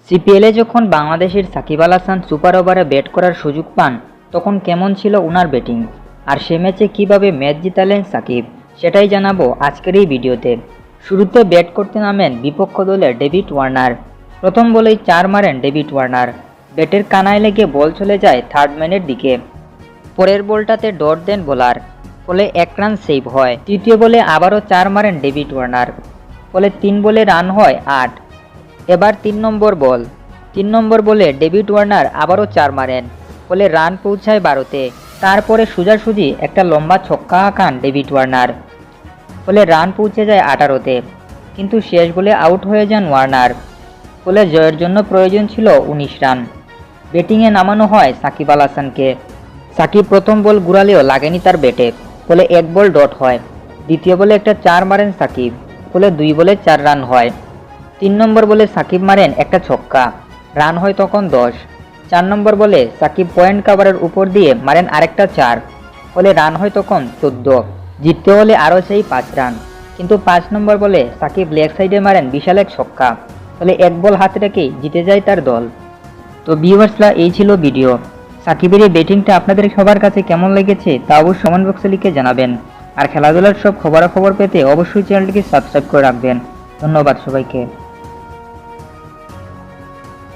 সিপিএলে যখন বাংলাদেশের সাকিব আল হাসান সুপার ওভারে ব্যাট করার সুযোগ পান তখন কেমন ছিল ওনার ব্যাটিং, আর সে ম্যাচে কীভাবে ম্যাচ জিতালেন সাকিব সেটাই জানাবো আজকের এই ভিডিওতে। শুরুতে ব্যাট করতে নামেন বিপক্ষ দলের ডেভিড ওয়ার্নার। প্রথম বলেই 4 মারেন ডেভিড ওয়ার্নার। ব্যাটের কানায় লেগে বল চলে যায় থার্ড ম্যানের দিকে। পরের বলটাতে ডট দেন বোলার, ফলে 1 রান সেভ হয়। তৃতীয় বলে আবারও 4 মারেন ডেভিড ওয়ার্নার, ফলে 3 বলে রান হয় 8। এবার 3 নম্বর বলে ডেভিড ওয়ার্নার আবারও 4 মারেন, ফলে রান পৌঁছায় 12তে। তারপরে সোজাসুজি একটা লম্বা ছক্কা হাঁকান ডেভিড ওয়ার্নার, ফলে রান পৌঁছে যায় 18তে। কিন্তু শেষ বলে আউট হয়ে যান ওয়ার্নার, ফলে জয়ের জন্য প্রয়োজন ছিল 19 রান। ব্যাটিংয়ে নামানো হয় সাকিব আল হাসানকে। সাকিব প্রথম বল ঘুরালেও লাগেনি তার ব্যাটে, ফলে 1 বল ডট হয়। দ্বিতীয় বলে একটা 4 মারেন সাকিব, ফলে 2 বলে 4 রান হয়। 3 নম্বর বলে সাকিব মারেন একটা ছক্কা, রান হয় তখন 10। 4 নম্বর বলে সাকিব পয়েন্ট কাভারের উপর দিয়ে মারেন আরেকটা 4, ফলে রান হয় তখন 14। জিততে হলে আরও সেই 5 রান, কিন্তু 5 নম্বর বলে সাকিব লেগ সাইডে মারেন বিশাল এক ছক্কা, ফলে 1 বল হাতে রেখেই জিতে যায় তার দল। তো ভিউয়ার্সরা, এই ছিল ভিডিও। সাকিবের এই ব্যাটিংটা আপনাদের সবার কাছে কেমন লেগেছে তা অবশ্যই কমেন্ট বক্সে লিখে জানাবেন। আর খেলাধুলার সব খবরাখবর পেতে অবশ্যই চ্যানেলটিকে সাবস্ক্রাইব করে রাখবেন। ধন্যবাদ সবাইকে।